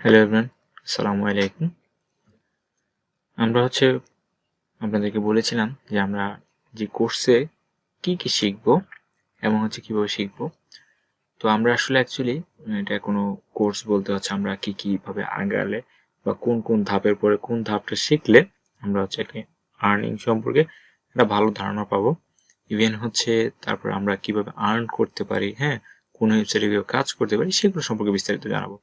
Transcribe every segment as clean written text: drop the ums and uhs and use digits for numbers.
Hello everyone, আসসালামু আলাইকুম। আমরা আপনাদেরকে বলেছিলাম যে আমরা যে কোর্সে কি শিখবো এবং কিভাবে শিখবো। তো আমরা আসলে অ্যাকচুয়ালি এটা কোনো কোর্স বলতে আমরা কিভাবে আগালে বা কোন ধাপের পরে কোন ধাপটা শিখলে আমরা একটা আর্নিং সম্পর্কে একটা ভালো ধারণা পাবো। ইভেন তারপর আমরা কিভাবে আর্ন করতে পারি, হ্যাঁ, কোন ওয়েবসাইটে কিভাবে কাজ করতে পারি সেগুলো সম্পর্কে বিস্তারিত জানাবো।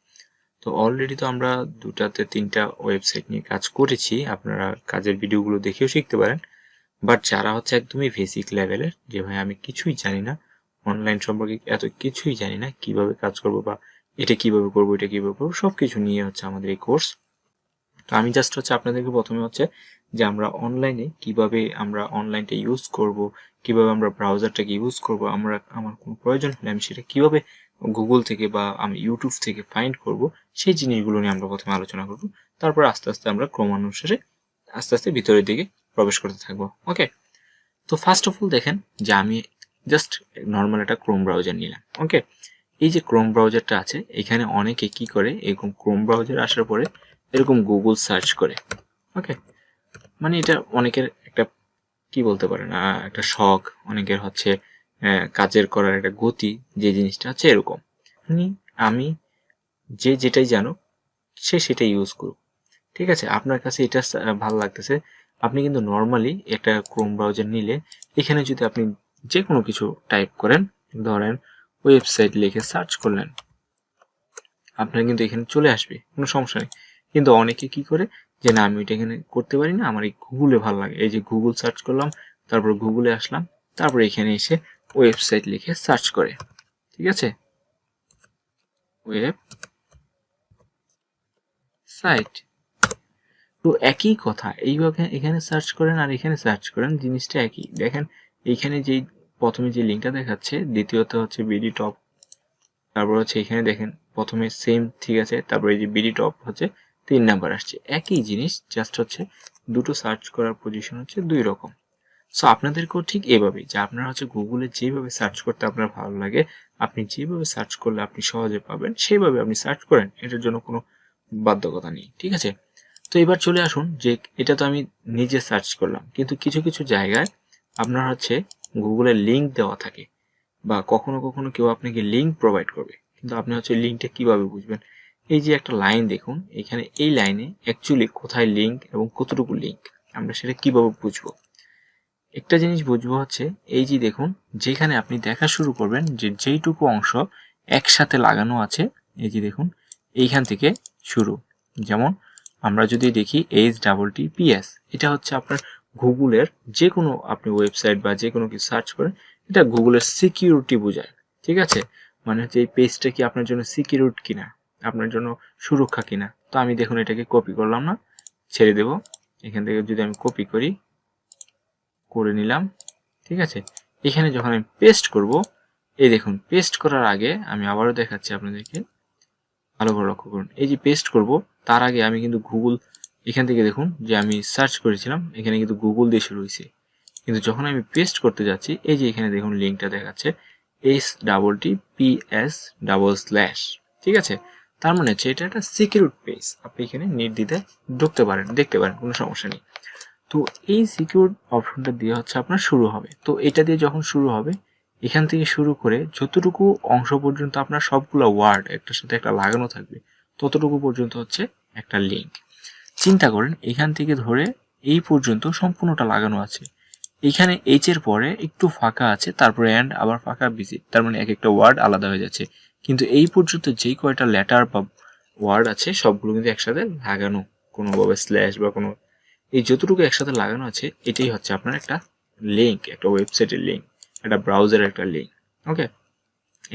তো অলরেডি তো আমরা 2-3টা ওয়েবসাইট নিয়ে কাজ করেছি, আপনারা কাজের ভিডিওগুলো দেখেও শিখতে পারেন। বাট যারা একদমই বেসিক লেভেলের, যে ভাই আমি কিছুই জানি না, অনলাইন সম্পর্কে এত কিছুই জানি না, কিভাবে কাজ করব বা এটা কিভাবে করব সবকিছু নিয়ে আমাদের এই কোর্স। তো আমি জাস্ট আপনাদেরকে প্রথমে যে আমরা অনলাইনে কিভাবে আমরা অনলাইনটা ইউজ করব, কিভাবে আমরা ব্রাউজারটাকে ইউজ করব, আমার কোনো প্রয়োজন হলে আমি সেটা কিভাবে গুগল থেকে বা আমি ইউটিউব থেকে ফাইন্ড করব, সেই জিনিসগুলো নিয়ে আমরা প্রথমে আলোচনা করব। তারপর আস্তে আস্তে আমরা ক্রমানুসারে আস্তে আস্তে ভিতরের দিকে প্রবেশ করতে থাকবো। ওকে, তো ফার্স্ট অফ অল দেখেন যে আমি জাস্ট নর্মাল একটা ক্রোম ব্রাউজার নিলাম। ওকে, এই যে ক্রোম ব্রাউজারটা আছে, এখানে অনেকে কি করে, এরকম ক্রোম ব্রাউজার আসার পরে এরকম গুগল সার্চ করে। ওকে, মানে এটা অনেকের একটা কি বলতে পারেন একটা শখ, অনেকের কাজের করার একটা গতি, যে জিনিসটা এরকম। আমি যেটাই জানো সে সেটাই ইউজ করুক, ঠিক আছে। আপনার কাছে এটা ভালো লাগতেছে, আপনি কিন্তু নর্মালি একটা ক্রোম ব্রাউজার নিলে এখানে যদি আপনি যে কোনো কিছু টাইপ করেন, ধরেন ওয়েবসাইট লিখে সার্চ করলেন, আপনার কিন্তু এখানে চলে আসবে, কোনো সমস্যা নেই। কিন্তু অনেকে কি করে যে না, আমি এটা এখানে করতে পারি না, আমার এই গুগলে ভালো লাগে, এই যে গুগল সার্চ করলাম, তারপর গুগলে আসলাম, তারপর এখানে এসে ওয়েবসাইট লিখে সার্চ করে, ঠিক আছে, ওয়েব সাইট। তো একই কথা, এইভাবে এখানে সার্চ করেন আর এখানে সার্চ করেন, জিনিসটা একই। দেখেন এইখানে যেই প্রথমে যে লিঙ্কটা দেখাচ্ছে, দ্বিতীয়ত বিডি টপ, তারপর এখানে দেখেন প্রথমে সেম, ঠিক আছে, তারপর এই যে বিডি টপ 3 নাম্বার আসছে, একই জিনিস, জাস্ট দুটো সার্চ করার পজিশন 2 রকম। সো আপনাদেরকেও ঠিক এভাবেই, যে আপনারা গুগলে যেভাবে সার্চ করতে আপনার ভালো লাগে, আপনি যেভাবে সার্চ করলে আপনি সহজে পাবেন সেইভাবে আপনি সার্চ করেন, এটার জন্য কোনো বাধ্যকতা নেই, ঠিক আছে। তো এবার চলে আসুন যে এটা তো আমি নিজে সার্চ করলাম, কিন্তু কিছু কিছু জায়গায় আপনার গুগলের লিঙ্ক দেওয়া থাকে, বা কখনো কখনো কেউ আপনাকে লিঙ্ক প্রোভাইড করবে, কিন্তু আপনি লিঙ্কটা কিভাবে বুঝবেন? এই যে একটা লাইন দেখুন, এখানে এই লাইনে অ্যাকচুয়ালি কোথায় লিঙ্ক এবং কতটুকু লিঙ্ক, আমরা সেটা কিভাবে বুঝবো? একটা জিনিস বুঝবো এই যে দেখুন, যেখানে আপনি দেখা শুরু করবেন যে যেইটুকু অংশ একসাথে লাগানো আছে, এই যে দেখুন এইখান থেকে শুরু। যেমন আমরা যদি দেখি HTTPS, এটা আপনার গুগলের যে কোনো আপনি ওয়েবসাইট বা যে কোনো কিছু সার্চ করেন, এটা গুগলের সিকিউরিটি বোঝায়, ঠিক আছে। মানে এই পেজটা কি আপনার জন্য সিকিউর কিনা, আপনার জন্য সুরক্ষা কিনা। তো আমি দেখুন এটাকে কপি করলাম না, ছেড়ে দেব। এখান থেকে যদি আমি কপি করে নিলাম, ঠিক আছে। এখানে যখন আমি পেস্ট করব, এই দেখুন পেস্ট করার আগে আমি আবারও দেখাচ্ছি আপনাদেরকে, ভালো করে লক্ষ্য করুন। এই যে পেস্ট করব তার আগে আমি কিন্তু গুগল, এখান থেকে দেখুন যে আমি সার্চ করেছিলাম, এখানে কিন্তু গুগল দিয়ে শুরু হয়েছে, কিন্তু যখন আমি পেস্ট করতে যাচ্ছি, এই যে এখানে দেখুন লিঙ্কটা দেখাচ্ছে HTTPS/, ঠিক আছে। তার মানে এটা একটা সিকিউর পেজ, আপনি এখানে নির্দ্বিধায় ঢুকতে পারেন, দেখতে পারেন, কোনো সমস্যা নেই। তো এই সিকিউর অপশনটা দিয়ে আপনার শুরু হবে। তো এটা দিয়ে যখন শুরু হবে, এখান থেকে শুরু করে যতটুকু অংশ পর্যন্ত আপনার সবগুলো ওয়ার্ড একটার সাথে একটা লাগানো থাকবে, ততটুকু পর্যন্ত একটা লিঙ্ক। চিন্তা করেন এখান থেকে ধরে এই পর্যন্ত সম্পূর্ণটা লাগানো আছে, এখানে এইচ এর পরে একটু ফাঁকা আছে, তারপরে এন্ড, আবার ফাঁকা, ভিজিট, তার মানে এক একটা ওয়ার্ড আলাদা হয়ে যাচ্ছে। কিন্তু এই পর্যন্ত যেই কয়টা লেটার বা ওয়ার্ড আছে সবগুলো কিন্তু একসাথে লাগানো, কোনোভাবে স্ল্যাশ বা কোনো, এই যতটুকু একসাথে লাগানো আছে এটাই আপনার একটা লিঙ্ক, একটা ওয়েবসাইটের লিঙ্ক, একটা ব্রাউজারের একটা লিঙ্ক। ওকে,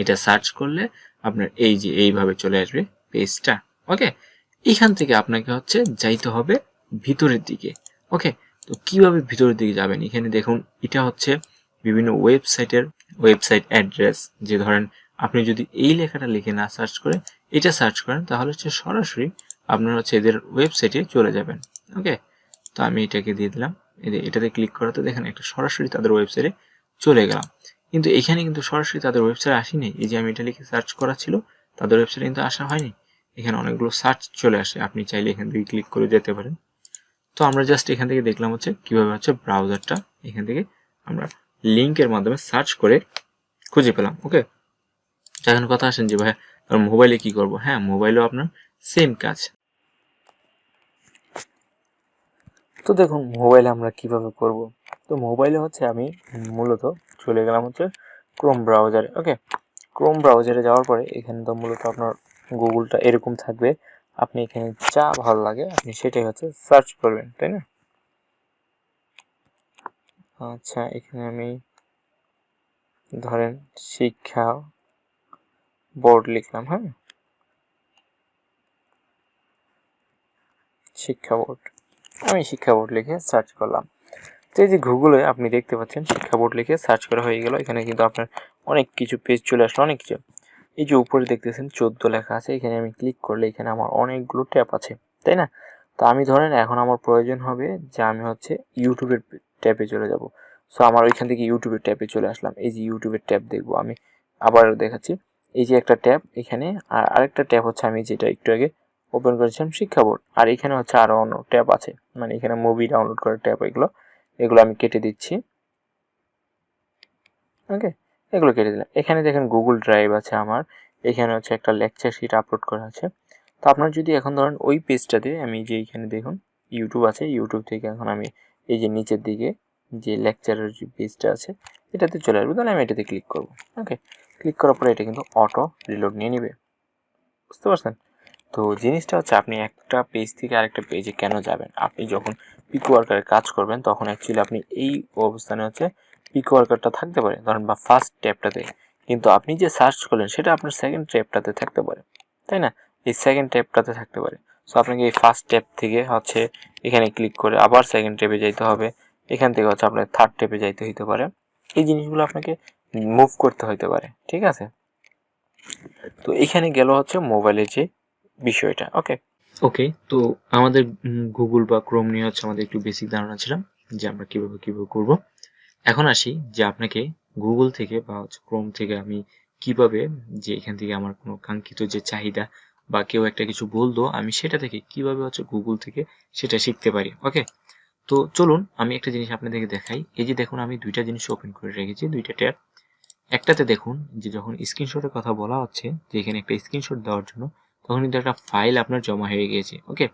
এটা সার্চ করলে আপনার এই যে এইভাবে চলে আসবে পেজটা। ওকে, এখান থেকে আপনাকে যাইতে হবে ভিতরের দিকে। ওকে, তো কিভাবে ভিতরের দিকে যাবেন? এখানে দেখুন এটা বিভিন্ন ওয়েবসাইট অ্যাড্রেস, যে ধরেন আপনি যদি এই লেখাটা লিখে না সার্চ করে এটা সার্চ করেন, তাহলে সরাসরি আপনার এদের ওয়েবসাইটে চলে যাবেন। ওকে, তো আমি এটাকে দিয়ে দিলাম, এটাতে ক্লিক করাতে দেখেন একটা সরাসরি তাদের ওয়েবসাইটে চলে গেলাম। কিন্তু এখানে কিন্তু সরাসরি তাদের ওয়েবসাইটে আসিনি, এই যে আমি এটা লিখে সার্চ করা ছিল, তাদের ওয়েবসাইটে কিন্তু আসা হয়নি। এখানে অনেকগুলো সার্চ চলে আসে, আপনি চাইলে এখান থেকে ক্লিক করে যেতে পারেন। তো আমরা জাস্ট এখান থেকে দেখলাম হচ্ছে কিভাবে হচ্ছে ব্রাউজারটা এখান থেকে আমরা লিঙ্কের মাধ্যমে সার্চ করে খুঁজে পেলাম। ওকে, এখন কথা আসেন যে ভাই মোবাইলে কি করব। হ্যাঁ, মোবাইলেও আপনার সেম কাজ। তো দেখুন মোবাইলে আমরা কিভাবে করব। তো মোবাইলে হচ্ছে আমি মূলত চলে গেলাম হচ্ছে ক্রোম ব্রাউজারে। ওকে, ক্রোম ব্রাউজারে যাওয়ার পরে এখানে তো মূলত আপনার গুগলটা এরকম থাকবে, আপনি এখানে যা ভালো লাগে আপনি সেটাই হচ্ছে সার্চ করবেন, তাই না? আচ্ছা, এখানে আমি ধরেন শিক্ষা বোর্ড লিখলাম। হ্যাঁ, শিক্ষা বোর্ড, আমি শিক্ষা বোর্ড লিখে সার্চ করলাম। তো এই যে গুগলে আপনি দেখতে পাচ্ছেন শিক্ষা বোর্ড লিখে সার্চ করা হয়ে গেল। এখানে কিন্তু আপনার অনেক কিছু পেজ চলে আসলো, অনেক কিছু। এই যে উপরে দেখতেছেন 14 লেখা আছে, এখানে আমি ক্লিক করলে এখানে আমার অনেকগুলো ট্যাব আছে, তাই না? তো আমি ধরেন এখন আমার প্রয়োজন হবে যে আমি হচ্ছে ইউটিউবের ট্যাবে চলে যাব। সো আমার ওইখান থেকে ইউটিউবের ট্যাবে চলে আসলাম। এই যে ইউটিউবের ট্যাব দেখবো আমি, আবার দেখাচ্ছি। এই যে একটা ট্যাব এখানে, আর আরেকটা ট্যাব হচ্ছে আমি যেটা একটু আগে ওপেন করেছিলাম শিক্ষা বোর্ড। আর এখানে হচ্ছে আরও অন্য ট্যাব আছে, মানে এখানে মুভি ডাউনলোড করার ট্যাব, এগুলো আমি কেটে দিচ্ছি। ওকে, এগুলো কেটে দিলাম। এখানে দেখেন গুগল ড্রাইভ আছে আমার, এখানে হচ্ছে একটা লেকচার শিট আপলোড করা আছে। তো আপনার যদি এখন ধরেন ওই পেজটাতে আমি যে এখানে দেখুন ইউটিউব আছে, ইউটিউব থেকে এখন আমি এই যে নিচের দিকে যে লেকচারের যে পেজটা আছে এটাতে চলে আসবো, তাহলে আমি এটাতে ক্লিক করব। ওকে, ক্লিক করার পরে এটা কিন্তু অটো রিলোড নিয়ে নেবে, বুঝতে পারছেন? তো জিনিসটা হচ্ছে আপনি একটা পেজ থেকে আরেকটা পেজে কেন যাবেন, আপনি যখন পিক ওয়ার্কারে কাজ করবেন তখন অ্যাকচুয়ালি আপনি এই অবস্থানে হচ্ছে পিক ওয়ার্কারটা থাকতে পারে ধরেন বা ফার্স্ট ট্যাবটাতে, কিন্তু আপনি যে সার্চ করলেন সেটা আপনার সেকেন্ড ট্যাবটাতে থাকতে পারে, তাই না? এই সেকেন্ড ট্যাবটাতে থাকতে পারে। সো আপনাকে এই ফার্স্ট ট্যাব থেকে হচ্ছে এখানে ক্লিক করে আবার সেকেন্ড ট্যাবে যাইতে হবে, এখান থেকে হচ্ছে আপনার থার্ড ট্যাবে যাইতে হইতে পারে। এই জিনিসগুলো আপনাকে মুভ করতে হইতে পারে, ঠিক আছে? তো এখানে গেল হচ্ছে মোবাইলের যে বিষয়টা। ওকে, তো আমাদের গুগল বা ক্রোম নিয়ে হচ্ছে আমাদের একটু বেসিক ধারণা ছিলাম যে আমরা কিভাবে করব। এখন আসি যে আপনাকে গুগল থেকে বা হচ্ছে ক্রোম থেকে আমি কিভাবে, যে এখান থেকে আমার কোনো কাঙ্ক্ষিত যে চাহিদা বা কেউ একটা কিছু বলতো আমি সেটা থেকে কিভাবে হচ্ছে গুগল থেকে সেটা শিখতে পারি। ওকে, তো চলুন আমি একটা জিনিস আপনাদেরকে দেখাই। এই যে দেখুন আমি দুইটা জিনিস ওপেন করে রেখেছি, দুইটা ট্যাব। একটাতে দেখুন যে যখন স্ক্রিনশটের কথা বলা হচ্ছে যে এখানে একটা স্ক্রিনশট দেওয়ার জন্য, তখন কিন্তু একটা ফাইল আপনার জমা হয়ে গিয়েছে। ওকে,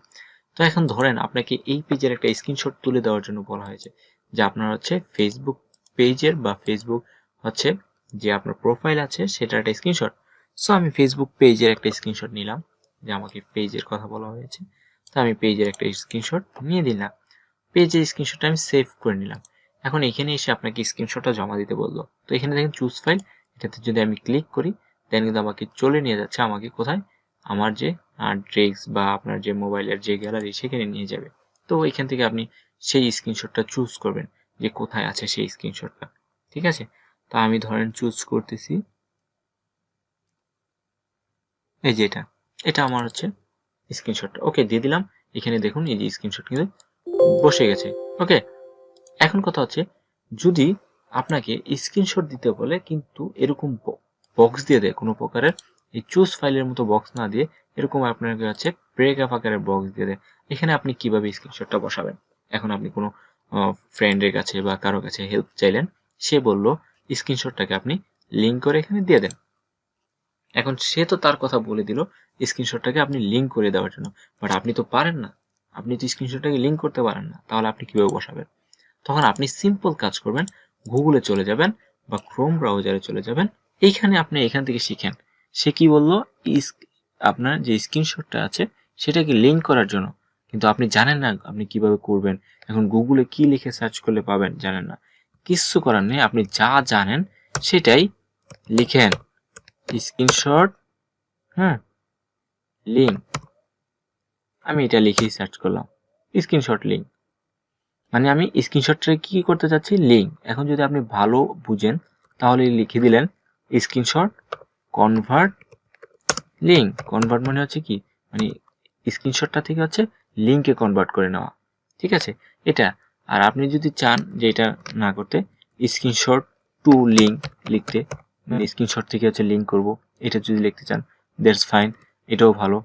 তো এখন ধরেন আপনাকে এই পেজের একটা স্ক্রিনশট তুলে দেওয়ার জন্য বলা হয়েছে যে আপনার হচ্ছে ফেসবুক পেজের বা ফেসবুক হচ্ছে যে আপনার প্রোফাইল আছে সেটার একটা স্ক্রিনশট। সো আমি ফেসবুক পেজের একটা স্ক্রিনশট নিলাম, যে আমাকে পেজের কথা বলা হয়েছে, তো আমি পেজের একটা স্ক্রিনশট নিয়ে দিলাম। পেজের স্ক্রিনশটটা আমি সেভ করে নিলাম। এখন এখানে এসে আপনাকে স্ক্রিনশটটা জমা দিতে বললো। তো এখানে দেখেন চুজ ফাইল, এটাতে যদি আমি ক্লিক করি দেন কিন্তু আমাকে চলে নিয়ে যাচ্ছে আমাকে কোথায়, আমার যে ড্রেক্স বা আপনার যে মোবাইলের যে গ্যালারি সেখানে নিয়ে যাবে। তো এখান থেকে আপনি সেই স্ক্রিনশটটা চুজ করবেন যে কোথায় আছে সেই স্ক্রিনশটটা, ঠিক আছে? তো আমি ধরেন চুজ করতেছি এই যে এটা আমার হচ্ছে স্ক্রিনশটটা। ওকে, দিয়ে দিলাম। এখানে দেখুন এই যে স্ক্রিনশট কিন্তু বসে গেছে। ওকে, এখন কথা হচ্ছে যদি আপনাকে স্ক্রিনশট দিতে বলে কিন্তু এরকম বক্স দিয়ে দেয়, কোনো প্রকারের এই চুজ ফাইলের মতো বক্স না দিয়ে এরকম আপনাকে হচ্ছে ব্রেকআপ আকারের বক্স দিয়ে দেয়, এখানে আপনি কিভাবে স্ক্রিনশটটা বসাবেন? এখন আপনি কোনো ফ্রেন্ডের কাছে বা কারো কাছে হেল্প চাইলেন, সে বলল স্ক্রিনশটটাকে আপনি লিঙ্ক করে এখানে দিয়ে দেন। এখন সে তো তার কথা বলে দিল স্ক্রিনশটটাকে আপনি লিঙ্ক করে দেওয়ার জন্য, বাট আপনি তো পারেন না, আপনি তো স্ক্রিনশটটাকে লিঙ্ক করতে পারেন না, তাহলে আপনি কিভাবে বসাবেন? তখন আপনি সিম্পল কাজ করবেন, গুগলে চলে যাবেন বা ক্রোম ব্রাউজারে চলে যাবেন, এইখানে আপনি এখান থেকে শিখেন সে কি বললো। আপনার যে স্ক্রিনশটটা আছে সেটাকে লিঙ্ক করার জন্য, কিন্তু আপনি জানেন না আপনি কিভাবে করবেন। এখন গুগলে কি লিখে সার্চ করলে পাবেন জানেন না, কিচ্ছু করার নেই, আপনি যা জানেন সেটাই লিখেন, স্ক্রিনশট লিঙ্ক। আমি এটা লিখেই সার্চ করলাম স্ক্রিনশট লিঙ্ক, মানে আমি স্ক্রিনশটটা কি করতে চাচ্ছি, লিঙ্ক। এখন যদি আপনি ভালো বুঝেন তাহলে লিখে দিলেন স্ক্রিনশট কনভার্ট লিঙ্ক। কনভার্ট মানে হচ্ছে কি, মানে স্ক্রিনশটটা থেকে হচ্ছে লিঙ্কে কনভার্ট করে নেওয়া, ঠিক আছে এটা। আর আপনি যদি চান যে এটা না করতে, স্ক্রিনশট টু লিঙ্ক লিখতে, মানে স্ক্রিনশট থেকে হচ্ছে লিঙ্ক করব, এটা যদি লিখতে চান দ্যাটস ফাইন, এটাও ভালো।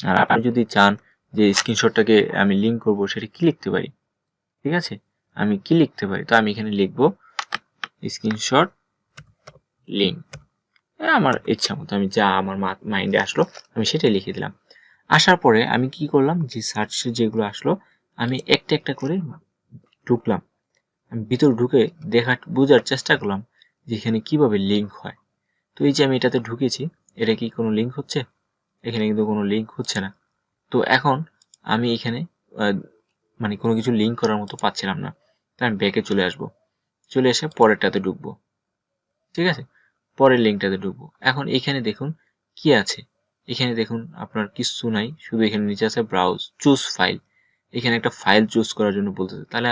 আর আপনি যদি চান যে স্ক্রিনশটটাকে আমি লিঙ্ক করব, সেটা কি লিখতে পারি? ঠিক আছে, আমি কি লিখতে পারি? তো আমি এখানে লিখবো স্ক্রিনশট লিঙ্ক। আমার ইচ্ছা মতো আমি যা আমার মাইন্ডে আসলো আমি সেটাই লিখে দিলাম। আসার পরে আমি কি করলাম, যে সার্চে যেগুলো আসলো আমি একটা একটা করে ঢুকলাম, আমি ভিতর ঢুকে বোঝার চেষ্টা করলাম যে এখানে কিভাবে লিঙ্ক হয়। তো এই যে আমি এটাতে ঢুকেছি, এটা কি কোনো লিঙ্ক হচ্ছে? এখানে কিন্তু কোনো লিঙ্ক হচ্ছে না। তো এখন আমি এখানে মানে কোনো কিছু লিঙ্ক করার মতো পাচ্ছিলাম না, তাই আমি ব্যাকে চলে আসব, চলে এসে পরেরটাতে ঢুকবো। ঠিক আছে, পরের লিঙ্কটাতে ঢুকবো। এখন এখানে দেখুন কি আছে, এখানে দেখুন আপনার কিছু নাই, শুধু এখানে নিচে আছে ব্রাউজ চুজ ফাইল। এখানে একটা ফাইল চুজ করার জন্য বলতেছে। তাহলে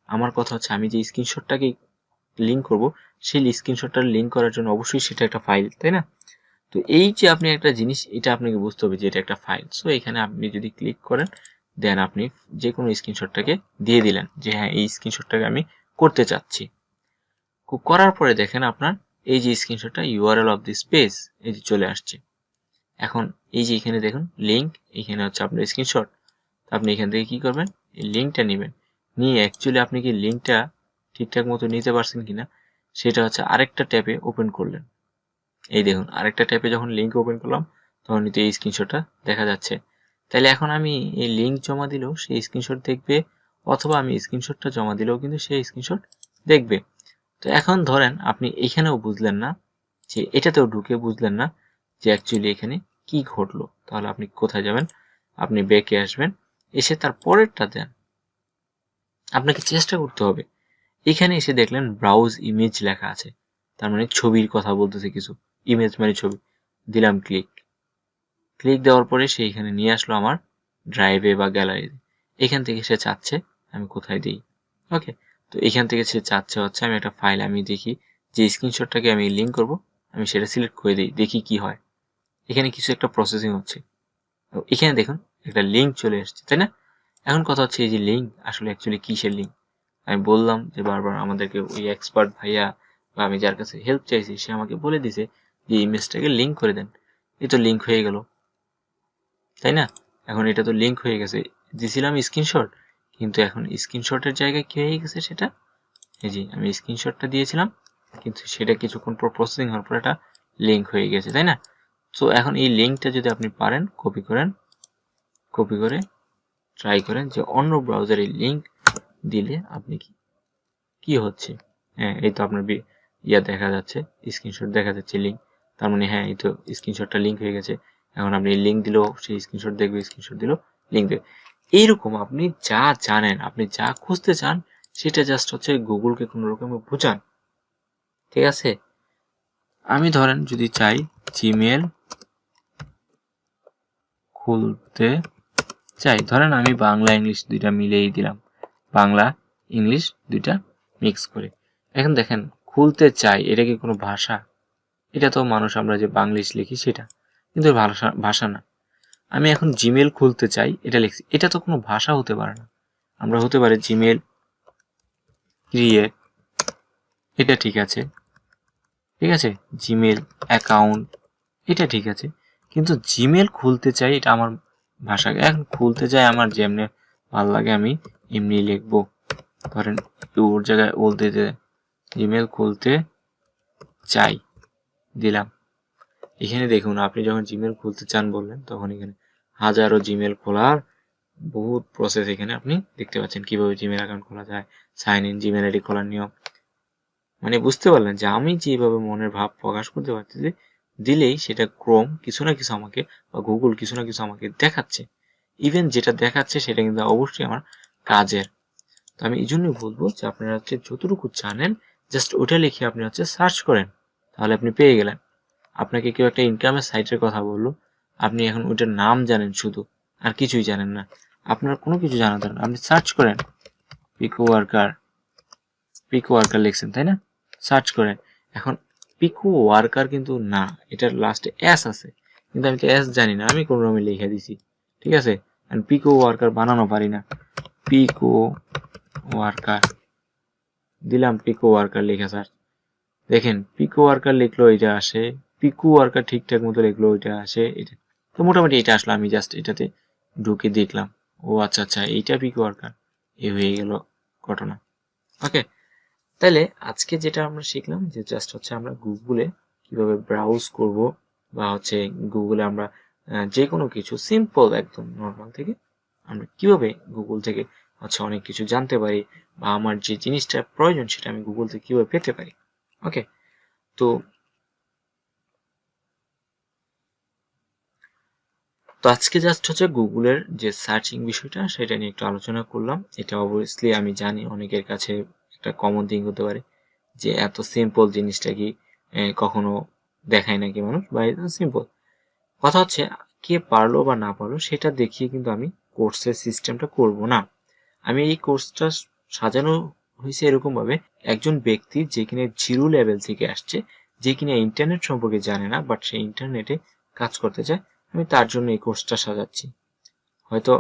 আমার কথা হচ্ছে আমি যে স্ক্রিনশটটাকে লিঙ্ক করব, সেই স্ক্রিনশটটা লিঙ্ক করার জন্য অবশ্যই সেটা একটা ফাইল, তাই না? তো এই যে আপনি একটা জিনিস, এটা আপনাকে বুঝতে হবে যে এটা একটা ফাইল। সো এখানে আপনি যদি ক্লিক করেন, দেন আপনি যে কোনো স্ক্রিনশটটাকে দিয়ে দিলেন যে হ্যাঁ এই স্ক্রিনশটটাকে আমি করতে চাচ্ছি। করার পরে দেখেন আপনার এই যে স্ক্রিনশটটা ইউআরএল অফ দিস পেজ এই যে চলে আসছে। এখন এই যে এখানে দেখুন লিঙ্ক, এখানে হচ্ছে আপনার স্ক্রিনশট। আপনি এখান থেকে কি করবেন, এই লিঙ্কটা নেবেন, নিয়ে অ্যাকচুয়ালি আপনি কি লিঙ্কটা ঠিকঠাক মতো নিতে পারছেন কিনা সেটা হচ্ছে আরেকটা ট্যাবে ওপেন করলেন। এই দেখুন আরেকটা ট্যাবে যখন লিঙ্ক ওপেন করলাম তখন কিন্তু এই স্ক্রিনশটটা দেখা যাচ্ছে। তাহলে এখন আমি এই লিঙ্ক জমা দিলেও সেই স্ক্রিনশট দেখবে, অথবা আমি স্ক্রিনশটটা জমা দিলেও কিন্তু সেই স্ক্রিনশট দেখবে। তো এখন ধরেন আপনি এখানেও বুঝলেন না, যে এটাতেও ঢুকে বুঝলেন না যে অ্যাকচুয়ালি এখানে কি ঘটলো, তাহলে আপনি কোথায় যাবেন, আপনি ব্যাকে আসবেন, এসে তার পরেরটা দেন। আপনাকে চেষ্টা করতে হবে। এখানে এসে দেখলেন ব্রাউজ ইমেজ লেখা আছে, তার মানে ছবির কথা বলতেছে কিছু, ইমেজ মানে ছবি। দিলাম ক্লিক, ক্লিক দেওয়ার পরে সে এখানে নিয়ে আসলো আমার ড্রাইভে বা গ্যালারিতে। এখান থেকে সে চাচ্ছে আমি কোথায় দিই। ওকে, তো এখান থেকে সে চাচ্ছে হচ্ছে আমি একটা ফাইল, আমি দেখি যে স্ক্রিনশটটাকে আমি লিঙ্ক করব, আমি সেটা সিলেক্ট করে দিই, দেখি কি হয়। এখানে কিছু একটা প্রসেসিং হচ্ছে। তো এখানে দেখুন একটা লিঙ্ক চলে এসেছে, তাই না? এখন কথা হচ্ছে এই যে লিঙ্ক আসলে অ্যাকচুয়ালি কিসের লিঙ্ক। আমি বললাম যে বারবার আমাদেরকে ওই এক্সপার্ট ভাইয়া বা আমি যার কাছে হেল্প চাইছি সে আমাকে বলে দিছে যে ইমেজটাকে লিঙ্ক করে দেন। এই তো লিঙ্ক হয়ে গেল, তাই না? এখন এটা তো লিঙ্ক হয়ে গেছে, দিছিলাম স্ক্রিনশট, কিন্তু এখন স্ক্রিনশটের জায়গায় কি হয়ে গেছে সেটা, এই যে আমি স্ক্রিনশটটা দিয়েছিলাম কিন্তু সেটা কিছুক্ষণ পর প্রসেসিং হওয়ার পর এটা লিঙ্ক হয়ে গেছে, তাই না? সো এখন এই লিঙ্কটা যদি আপনি পারেন কপি করে ট্রাই করেন যে অন্য ব্রাউজারে লিঙ্ক দিলে আপনি কি হচ্ছে। হ্যাঁ, এই তো আপনার ইয়া দেখা যাচ্ছে, স্ক্রিনশট দেখা যাচ্ছে লিঙ্ক, তার মানে হ্যাঁ এই তো স্ক্রিনশটটা লিঙ্ক হয়ে গেছে। এখন আপনি লিঙ্ক দিলেও সেই স্ক্রিনশট দেখবে, স্ক্রিনশট দিলেও লিঙ্ক দেবে। এইরকম আপনি যা জানেন, আপনি যা খুঁজতে চান সেটা জাস্ট হচ্ছে গুগলকে কোনো রকমে বোঝান। ঠিক আছে, আমি ধরেন যদি চাই জিমেল খুলতে চাই, ধরেন আমি বাংলা ইংলিশ দুইটা মিলিয়েই দিলাম, বাংলা ইংলিশ দুইটা মিক্স করে। এখন দেখেন খুলতে চাই, এটা কি কোনো ভাষা? এটা তো মানুষ আমরা যে বাংলিশ লিখি সেটা, কিন্তু ভাষা না। আমি এখন জিমেল খুলতে চাই এটা লিখছি, এটা তো কোনো ভাষা হতে পারে না। আমরা হতে পারে জিমেল ক্রিয়েট, এটা ঠিক আছে, ঠিক আছে, জিমেল অ্যাকাউন্ট এটা ঠিক আছে, কিন্তু জিমেল খুলতে চাই এটা আমার ভাষা। এখন খুলতে চাই আমার যেমনি ভালো লাগে আমি এমনি লিখবো। ধরেন ওর জায়গায় বলতে জিমেল খুলতে চাই দিলাম। এখানে দেখুন আপনি যখন জিমেল খুলতে চান বললেন তখন এখানে হাজারো জিমেল খোলার বহুত প্রসেস এখানে আপনি দেখতে পাচ্ছেন, কিভাবে জিমেল অ্যাকাউন্ট খোলা যায়, সাইন ইন, জিমেল আইডি খোলার নিয়ম। মানে বুঝতে পারলেন যে আমি যেভাবে মনের ভাব প্রকাশ করতে পারতেছি, দিলেই সেটা ক্রোম কিছু না কিছু আমাকে বা গুগল কিছু না কিছু আমাকে দেখাচ্ছে। ইভেন যেটা দেখাচ্ছে সেটা কিন্তু অবশ্যই আমার কাজের। তো আমি এই জন্যই বলবো যে আপনারা হচ্ছে যতটুকু জানেন জাস্ট ওটা লিখে আপনি হচ্ছে সার্চ করেন, তাহলে আপনি পেয়ে গেলেন। আপনাকে কেউ একটা ইনকামের সাইটের কথা বললো, আপনি এখন ওইটার নাম জানেন শুধু, আর কিছুই জানেন না, আপনার কোনো কিছু জানা দরকার, আপনি সার্চ করেন পিকো ওয়ার্কার লিখছেন, তাই না? সার্চ করেন। এখন পিকো ওয়ার্কার কিন্তু না, এটার লাস্টে এস আছে, কিন্তু আমি তো এস জানি না, আমি কোনো রকমে লিখে দিছি। ঠিক আছে, পিকো ওয়ার্কার বানানো পারি না, পিকো ওয়ার্কার দিলাম, পিকো ওয়ার্কার লিখে স্যার দেখেন পিকো ওয়ার্কার লিখলো এটা আসে, পিকো ওয়ার্কার ঠিকঠাক মতো লিখলো ওইটা আসে, এটা তো মোটামুটি এটা আসলে আমি জাস্ট এটাতে ঢুকে দেখলাম, ও আচ্ছা আচ্ছা এইটা পিক ওয়ার্কার, এ হয়ে গেল ঘটনা। ওকে, তাহলে আজকে যেটা আমরা শিখলাম যে জাস্ট হচ্ছে আমরা গুগলে কিভাবে ব্রাউজ করব, বা হচ্ছে গুগলে আমরা যে কোনো কিছু সিম্পল একদম নর্মাল থেকে আমরা কিভাবে গুগল থেকে হচ্ছে অনেক কিছু জানতে পারি, বা আমার যে জিনিসটা প্রয়োজন সেটা আমি গুগল থেকে কিভাবে পেতে পারি। ওকে, তো আজকে জাস্ট হচ্ছে গুগলের যে সার্চিং বিষয়টা সেটা নিয়ে একটু আলোচনা করলাম। এটা অবভিয়াসলি আমি জানি অনেকের কাছে একটা কমন থিং হতে পারে যে এত সিম্পল জিনিসটা কি কখনো দেখায় নাকি মানুষ, বা এত সিম্পল। কথা হচ্ছে কে পারলো বা না পারলো সেটা দেখিয়ে কিন্তু আমি কোর্সের সিস্টেমটা করব না। আমি এই কোর্সটা সাজানো হয়েছে এরকম ভাবে, একজন ব্যক্তি যে কিনা জিরো লেভেল থেকে আসছে, যে কিনা ইন্টারনেট সম্পর্কে জানে না, বাট সে ইন্টারনেটে কাজ করতে চায়, আমি তার জন্য এই কোর্সটা সাজাচ্ছি। হয়তো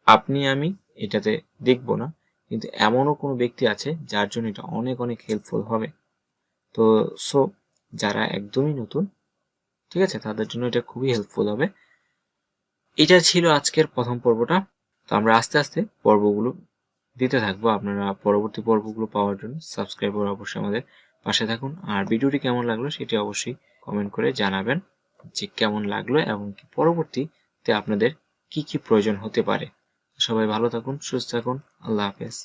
আপনি আমি এটাতে দেখব না, কিন্তু এমনও কোনো ব্যক্তি আছে যার জন্য এটা অনেক অনেক হেল্পফুল হবে। তো সো যারা একদমই নতুন, ঠিক আছে, তাদের জন্য এটা খুবই হেল্পফুল হবে। এটা ছিল আজকের প্রথম পর্বটা। তো আমরা আস্তে আস্তে পর্বগুলো দিতে থাকবো। আপনারা পরবর্তী পর্বগুলো পাওয়ার জন্য সাবস্ক্রাইব করে অবশ্যই আমাদের পাশে থাকুন। আর ভিডিওটি কেমন লাগলো সেটি অবশ্যই কমেন্ট করে জানাবেন যে কেমন লাগলো, এবং পরবর্তীতে আপনাদের কি কি প্রয়োজন হতে পারে। সবাই ভালো থাকুন, সুস্থ থাকুন, আল্লাহ হাফেজ।